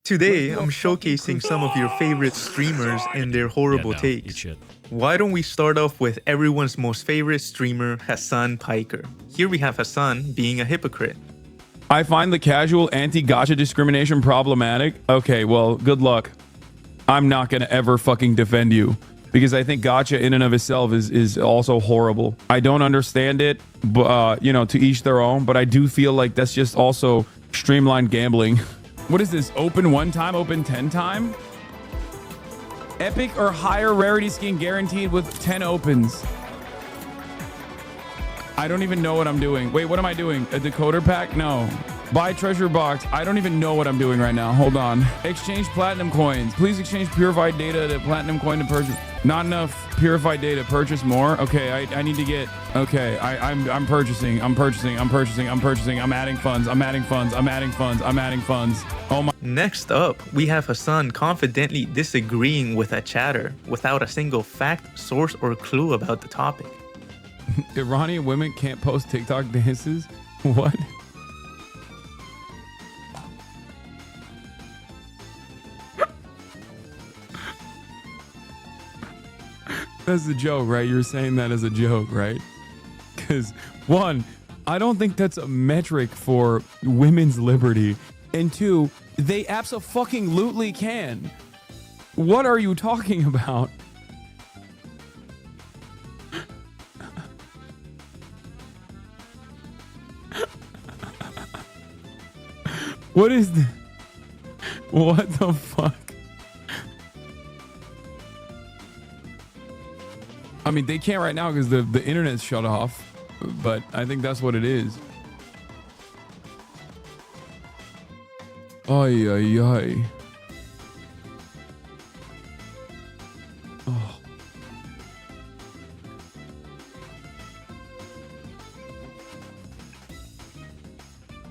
Today, I'm showcasing some of your favorite streamers and their horrible takes. Why don't we start off with everyone's most favorite streamer, Hasan Piker. Here we have Hasan being a hypocrite. I find the casual anti-gacha discrimination problematic. Okay, well, good luck. I'm not gonna ever fucking defend you because I think gacha in and of itself is also horrible. I don't understand it, but you know, to each their own, but I do feel like that's just also streamlined gambling. What is this? Open 1 time, open 10 time? Epic or higher rarity skin guaranteed with 10 opens. I don't even know what I'm doing. Wait, what am I doing? A decoder pack? No. Buy treasure box. I don't even know what I'm doing right now. Hold on. Exchange platinum coins. Please exchange purified data to platinum coin to purchase. Not enough purified data. Purchase more. Okay, I need to get. Okay, I'm purchasing. I'm purchasing. I'm purchasing. I'm purchasing. I'm adding funds. I'm adding funds. I'm adding funds. I'm adding funds. Oh my. Next up, we have Hasan confidently disagreeing with a chatter without a single fact, source, or clue about the topic. Iranian women can't post TikTok dances? What? That's a joke, right? You're saying that as a joke, right? Because one, I don't think that's a metric for women's liberty. And two, they abso-fucking-lutely can. What are you talking about? What is the... What the fuck? I mean, they can't right now because the internet's shut off, but I think that's what it is. Ay, ay, ay. Oh.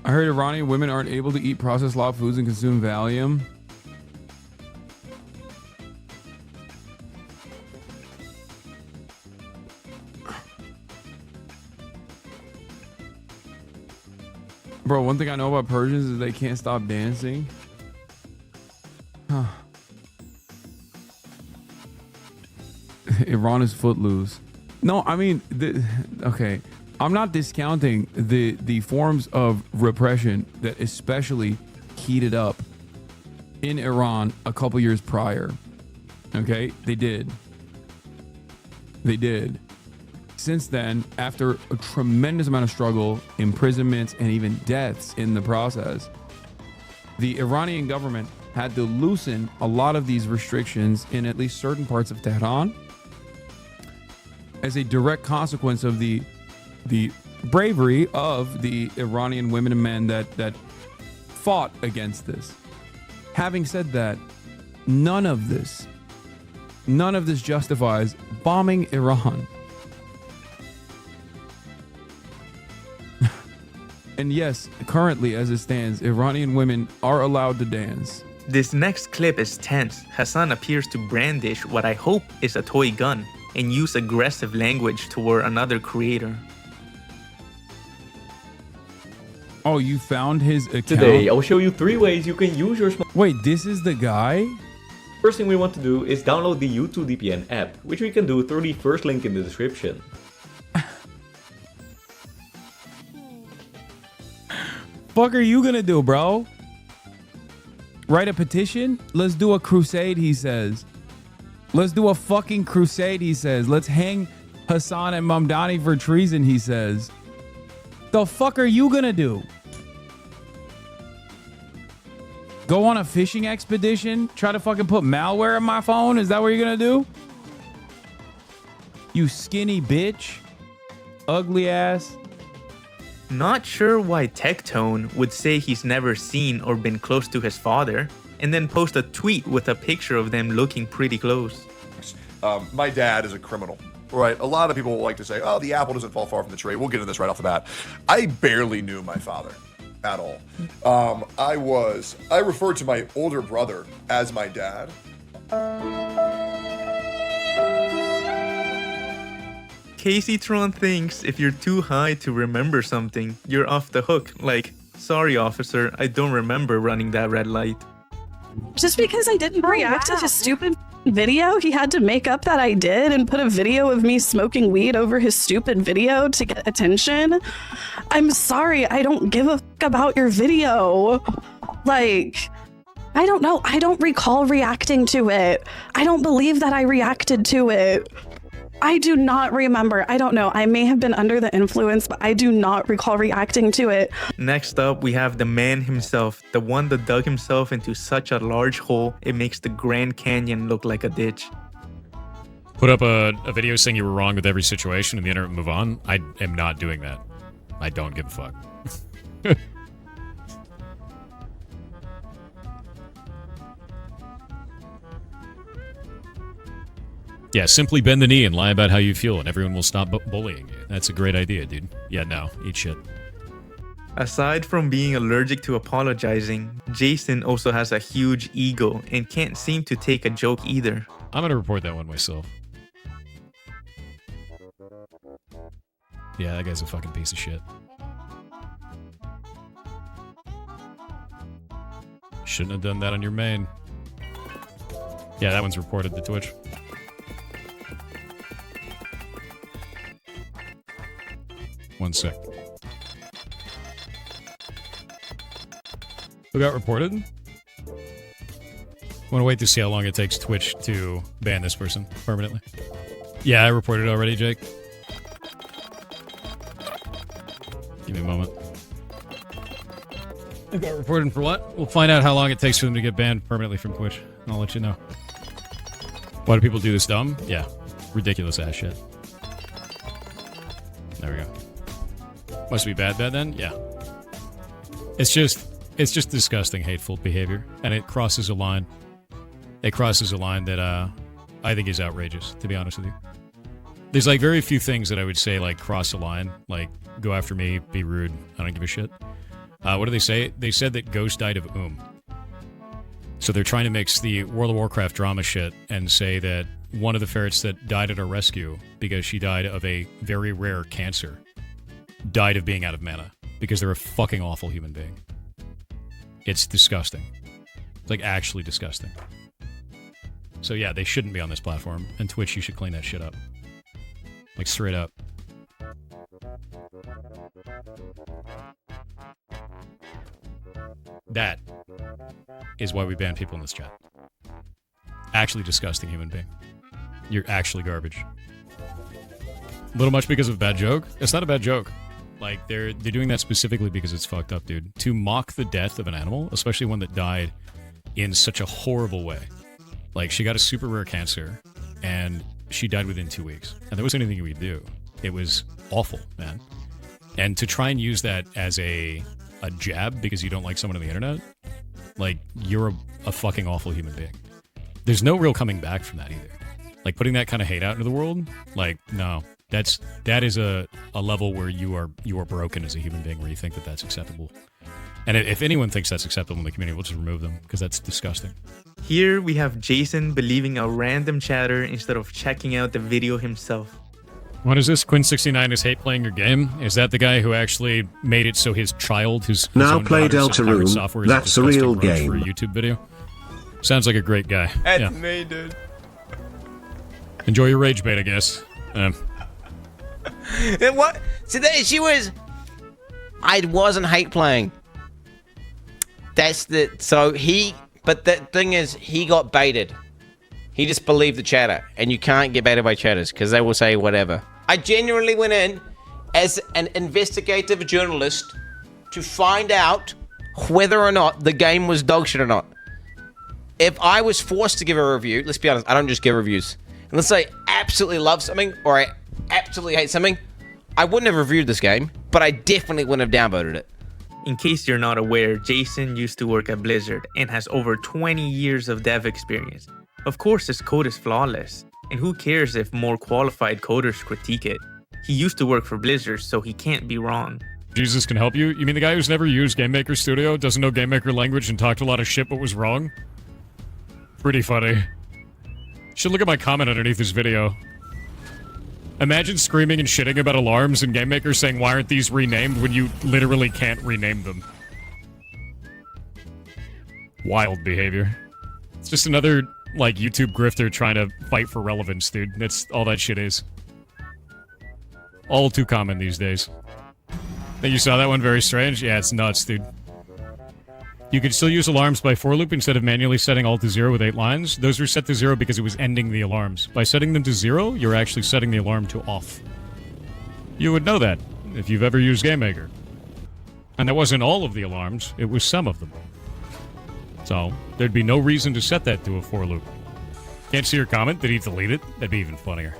I heard Iranian women aren't able to eat processed raw foods and consume Valium. Bro, one thing I know about Persians is they can't stop dancing. Huh. Iran is footloose. No, I mean, okay. I'm not discounting the forms of repression that especially heated up in Iran a couple years prior. Okay, they did. They did. Since then, after a tremendous amount of struggle, imprisonments, and even deaths in the process, the Iranian government had to loosen a lot of these restrictions in at least certain parts of Tehran as a direct consequence of the bravery of the Iranian women and men that fought against this. Having said that, none of this justifies bombing Iran. And yes, currently as it stands, Iranian women are allowed to dance. This next clip is tense. Hasan appears to brandish what I hope is a toy gun and use aggressive language toward another creator. Oh, you found his account? Today, I will show you 3 ways you can use your smart... Wait, this is the guy? First thing we want to do is download the YouTube VPN app, which we can do through the first link in the description. Fuck are you gonna do, bro? Write a petition? Let's do a crusade, he says. Let's do a fucking crusade, he says. Let's hang Hasan and Mamdani for treason, he says. The fuck are you gonna do? Go on a fishing expedition? Try to fucking put malware in my phone? Is that what you're gonna do? You skinny bitch. Ugly ass. Not sure why Tectone would say he's never seen or been close to his father, and then post a tweet with a picture of them looking pretty close. My dad is a criminal, right? A lot of people like to say, oh, the apple doesn't fall far from the tree. We'll get into this right off the bat. I barely knew my father at all. I referred to my older brother as my dad. Caseytron thinks if you're too high to remember something, you're off the hook. Like, sorry officer, I don't remember running that red light. Just because I didn't react to his stupid video, he had to make up that I did and put a video of me smoking weed over his stupid video to get attention. I'm sorry, I don't give a fuck about your video. Like, I don't know. I don't recall reacting to it. I don't believe that I reacted to it. I do not remember. I don't know. I may have been under the influence, but I do not recall reacting to it. Next up, we have the man himself, the one that dug himself into such a large hole, it makes the Grand Canyon look like a ditch. Put up a video saying you were wrong with every situation and the internet move on. I am not doing that. I don't give a fuck. Yeah, simply bend the knee and lie about how you feel and everyone will stop bullying you. That's a great idea, dude. Yeah, no, eat shit. Aside from being allergic to apologizing, Jason also has a huge ego and can't seem to take a joke either. I'm gonna report that one myself. Yeah, that guy's a fucking piece of shit. Shouldn't have done that on your main. Yeah, that one's reported to Twitch. One sec. Who got reported? Want to wait to see how long it takes Twitch to ban this person permanently. Yeah, I reported already, Jake. Give me a moment. I got reported for what? We'll find out how long it takes for them to get banned permanently from Twitch, and I'll let you know. Why do people do this dumb? Yeah, ridiculous ass shit. There we go. Must be bad then? Yeah. It's just disgusting, hateful behavior, and it crosses a line. It crosses a line that I think is outrageous, to be honest with you. There's like very few things that I would say like cross a line, like go after me, be rude, I don't give a shit. What do they say? They said that Ghost died of So they're trying to mix the World of Warcraft drama shit and say that one of the ferrets that died at our rescue because she died of a very rare cancer died of being out of mana because they're a fucking awful human being. It's disgusting. It's like actually disgusting. So yeah, they shouldn't be on this platform. And Twitch, you should clean that shit up. Like straight up. That is why we ban people in this chat. Actually disgusting human being. You're actually garbage. A little much because of a bad joke? It's not a bad joke. Like, they're doing that specifically because it's fucked up, dude. To mock the death of an animal, especially one that died in such a horrible way. Like, she got a super rare cancer, and she died within 2 weeks. And there wasn't anything we could do. It was awful, man. And to try and use that as a jab because you don't like someone on the internet, like, you're a fucking awful human being. There's no real coming back from that either. Like, putting that kind of hate out into the world, like, no. That is a level where you are broken as a human being, where you think that that's acceptable. And if anyone thinks that's acceptable in the community, we'll just remove them, because that's disgusting. Here we have Jason believing a random chatter instead of checking out the video himself. What is this? Quinn69 is hate playing your game? Is that the guy who actually made it so his child, his now own play daughter, Deltarune, software is that's a real game. For a YouTube video? Sounds like a great guy. That's me, dude. Enjoy your rage bait, I guess. What? So the issue is, I wasn't hate playing. That's the but the thing is, he got baited. He just believed the chatter, and you can't get baited by chatters because they will say whatever. I genuinely went in as an investigative journalist to find out whether or not the game was dog shit or not. If I was forced to give a review, let's be honest, I don't just give reviews. Unless I absolutely love something or I absolutely hate something, I wouldn't have reviewed this game, but I definitely wouldn't have downvoted it. In case you're not aware, Jason used to work at Blizzard and has over 20 years of dev experience. Of course his code is flawless, and who cares if more qualified coders critique it? He used to work for Blizzard, so he can't be wrong. Jesus can help you? You mean the guy who's never used GameMaker Studio, doesn't know GameMaker language, and talked a lot of shit but was wrong? Pretty funny. Should look at my comment underneath this video. Imagine screaming and shitting about alarms and GameMaker saying, why aren't these renamed when you literally can't rename them? Wild behavior. It's just another, like, YouTube grifter trying to fight for relevance, dude. That's all that shit is. All too common these days. Think you saw that one? Very strange? Yeah, it's nuts, dude. You could still use alarms by for loop instead of manually setting all to 0 with 8 lines. Those were set to 0 because it was ending the alarms. By setting them to 0, you're actually setting the alarm to off. You would know that if you've ever used GameMaker. And that wasn't all of the alarms, it was some of them. So, there'd be no reason to set that to a for loop. Can't see your comment? Did he delete it? That'd be even funnier.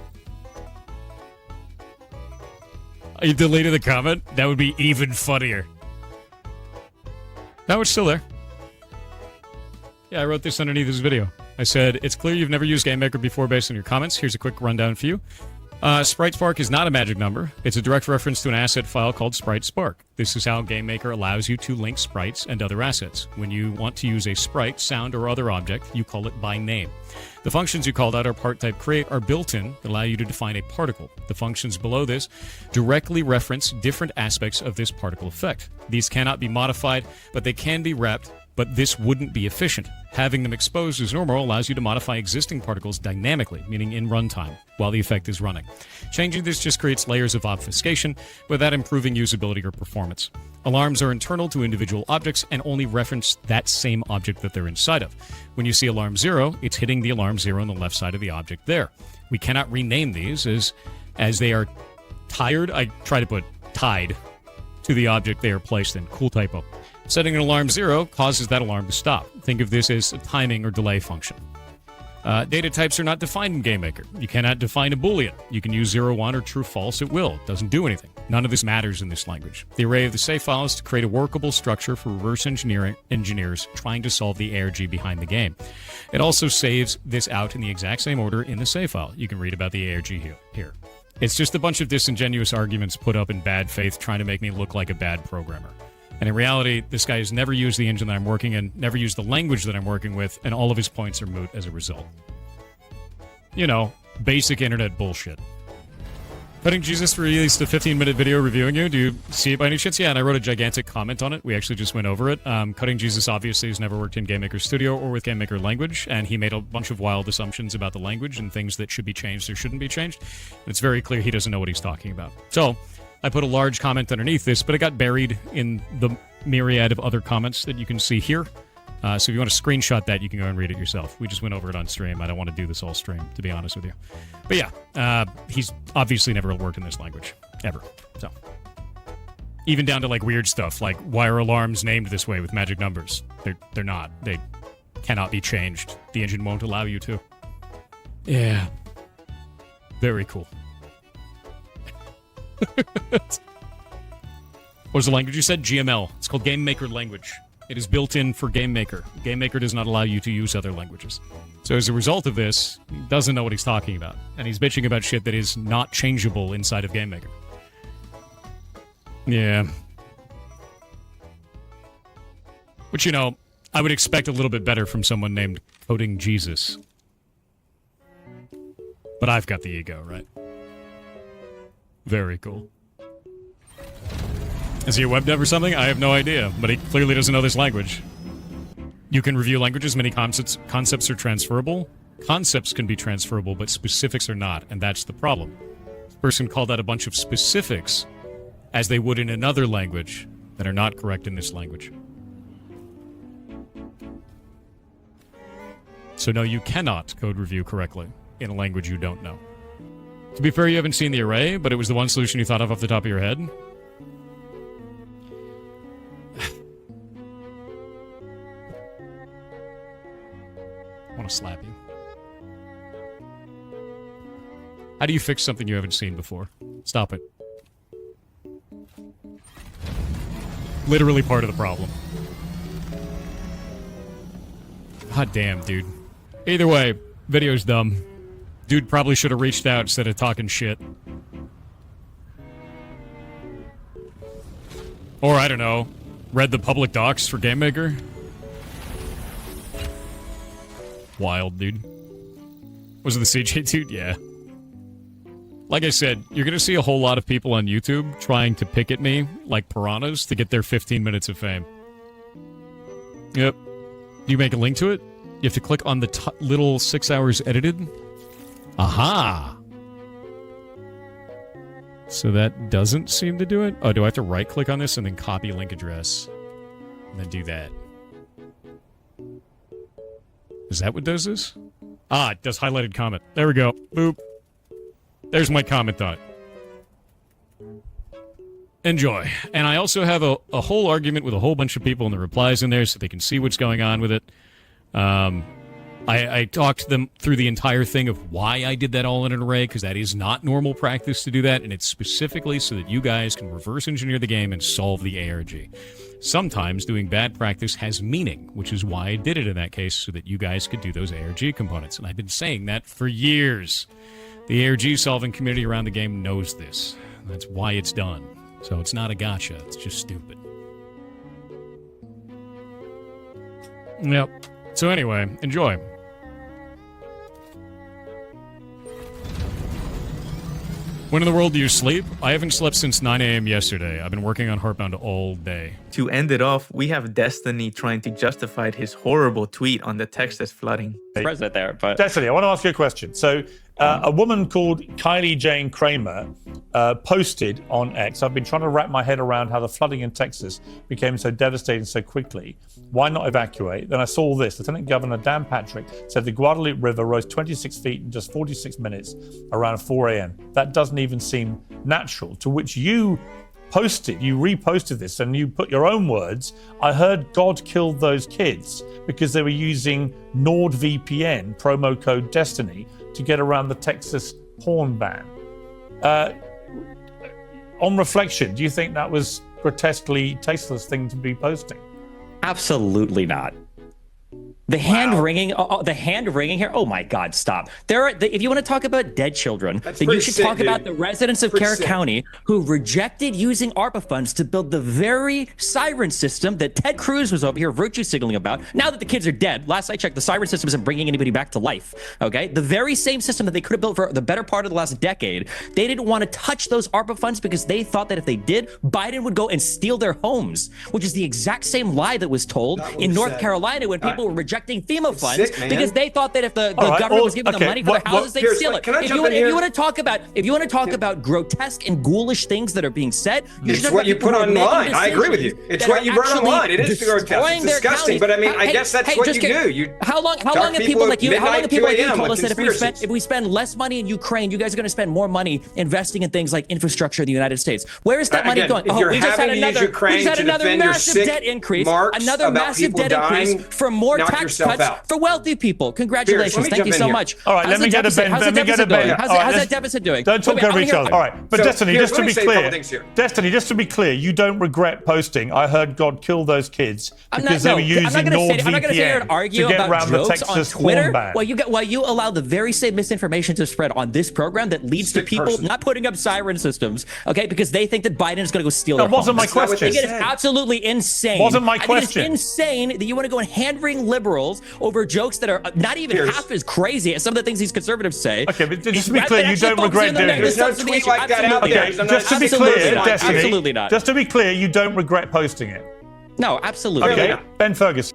You deleted the comment? That would be even funnier. No, it's still there. Yeah, I wrote this underneath this video. I said, it's clear you've never used GameMaker before based on your comments. Here's a quick rundown for you. Sprite Spark is not a magic number. It's a direct reference to an asset file called Sprite Spark. This is how GameMaker allows you to link sprites and other assets. When you want to use a sprite, sound, or other object, you call it by name. The functions you called out are part type create are built-in that allow you to define a particle. The functions below this directly reference different aspects of this particle effect. These cannot be modified, but they can be wrapped, but this wouldn't be efficient. Having them exposed as normal allows you to modify existing particles dynamically, meaning in runtime, while the effect is running. Changing this just creates layers of obfuscation without improving usability or performance. Alarms are internal to individual objects and only reference that same object that they're inside of. When you see alarm 0, it's hitting the alarm 0 on the left side of the object there. We cannot rename these as they are tied. I try to put tied to the object they are placed in. Cool typo. Setting an alarm 0 causes that alarm to stop. Think of this as a timing or delay function. Data types are not defined in GameMaker. You cannot define a Boolean. You can use 0, 1, or true, false at will. It doesn't do anything. None of this matters in this language. The array of the save file is to create a workable structure for reverse engineers trying to solve the ARG behind the game. It also saves this out in the exact same order in the save file. You can read about the ARG here. It's just a bunch of disingenuous arguments put up in bad faith trying to make me look like a bad programmer. And in reality, this guy has never used the engine that I'm working in, never used the language that I'm working with, and all of his points are moot as a result. You know, basic internet bullshit. Cutting Jesus released a 15-minute video reviewing you. Do you see it by any chance? Yeah, and I wrote a gigantic comment on it. We actually just went over it. Cutting Jesus obviously has never worked in GameMaker Studio or with GameMaker language, and he made a bunch of wild assumptions about the language and things that should be changed or shouldn't be changed. And it's very clear he doesn't know what he's talking about. So, I put a large comment underneath this, but it got buried in the myriad of other comments that you can see here. So if you want to screenshot that, you can go and read it yourself. We just went over it on stream. I don't want to do this all stream, to be honest with you. But yeah, he's obviously never worked in this language. Ever. So. Even down to, like, weird stuff, like, why are alarms named this way with magic numbers? They're not. They cannot be changed. The engine won't allow you to. Yeah. Very cool. What was the language you said? GML. It's called GameMaker language. It is built in for GameMaker. GameMaker does not allow you to use other languages. So as a result of this, he doesn't know what he's talking about. And he's bitching about shit that is not changeable inside of GameMaker. Yeah. Which, you know, I would expect a little bit better from someone named Coding Jesus. But I've got the ego, right? Very cool. Is he a web dev or something? I have no idea, but he clearly doesn't know this language. You can review languages. Many concepts are transferable. Concepts can be transferable, but specifics are not, and that's the problem. This person called out a bunch of specifics as they would in another language that are not correct in this language. So no, you cannot code review correctly in a language you don't know. To be fair, you haven't seen the array, but it was the one solution you thought of off the top of your head. I want to slap you. How do you fix something you haven't seen before? Stop it. Literally part of the problem. God damn, dude. Either way, video's dumb. Dude probably should have reached out instead of talking shit. Or, I don't know, read the public docs for GameMaker. Wild, dude. Was it the CJ dude? Yeah. Like I said, you're gonna see a whole lot of people on YouTube trying to pick at me like piranhas to get their 15 minutes of fame. Yep. Do you make a link to it? You have to click on the little 6 hours edited. Aha! So that doesn't seem to do it? Oh, do I have to right-click on this and then copy link address? And then do that. Is that what does this? Ah, it does highlighted comment. There we go. Boop. There's my comment thought. Enjoy. And I also have a whole argument with a whole bunch of people in the replies in there so they can see what's going on with it. I talked them through the entire thing of why I did that all in an array, because that is not normal practice to do that, and it's specifically so that you guys can reverse engineer the game and solve the ARG. Sometimes doing bad practice has meaning, which is why I did it in that case, so that you guys could do those ARG components. And I've been saying that for years. The ARG solving community around the game knows this. That's why it's done. So it's not a gotcha, it's just stupid. Yep. So anyway, enjoy. When in the world do you sleep? I haven't slept since 9 a.m. yesterday. I've been working on Heartbound all day. To end it off, we have Destiny trying to justify his horrible tweet on the Texas flooding. President there, but Destiny, I want to ask you a question. So, a woman called Kylie Jane Kramer posted on X, I've been trying to wrap my head around how the flooding in Texas became so devastating so quickly. Why not evacuate? Then I saw this. Lieutenant Governor Dan Patrick said the Guadalupe River rose 26 feet in just 46 minutes around 4 a.m. That doesn't even seem natural, to which you reposted this and you put your own words. I heard God killed those kids because they were using NordVPN, promo code Destiny, to get around the Texas porn ban. On reflection, do you think that was grotesquely tasteless thing to be posting? absolutely not. The hand wringing, the hand wringing here. Oh my God! Stop. If you want to talk about dead children, then you should talk about the residents of Carroll County who rejected using ARPA funds to build the very siren system that Ted Cruz was over here virtue signaling about. Now that the kids are dead, last I checked, the siren system isn't bringing anybody back to life. Okay, the very same system that they could have built for the better part of the last decade. They didn't want to touch those ARPA funds because they thought that if they did, Biden would go and steal their homes, which is the exact same lie that was told in North Carolina when people were rejecting FEMA funds because they thought that if the government was giving them money for the houses, they'd steal it. If you want to talk about grotesque and ghoulish things that are being said, it's what you put online. I agree with you. It's what you put online. It is grotesque. It's disgusting. But I mean, I guess that's what you do. How long have people like you told us that if we spend less money in Ukraine, you guys are going to spend more money investing in things like infrastructure in the United States? Where is that money going? We just had another massive debt increase. Another massive debt increase for more tax cuts for wealthy people. Congratulations. Thank you so much. All right, let me get a Ben. How's that deficit doing? Don't talk over each other. All right, but Destiny, just to be clear, you don't regret posting, I heard God kill those kids because they were using NordVPN to get around the Texas porn ban. Well, you allow the very same misinformation to spread on this program that leads to people not putting up siren systems, okay, because they think that Biden is going to go steal their homes. That wasn't my question. I think it is absolutely insane. Wasn't my question. It's insane that you want to go and hand-wring liberals over jokes that are not even half as crazy as some of the things these conservatives say. Okay, but just to be clear, you don't regret doing it. There's no tweet like that out there. Just to be clear, Destiny, absolutely not. Just to be clear, you don't regret posting it. No, absolutely. Okay, Ben Ferguson.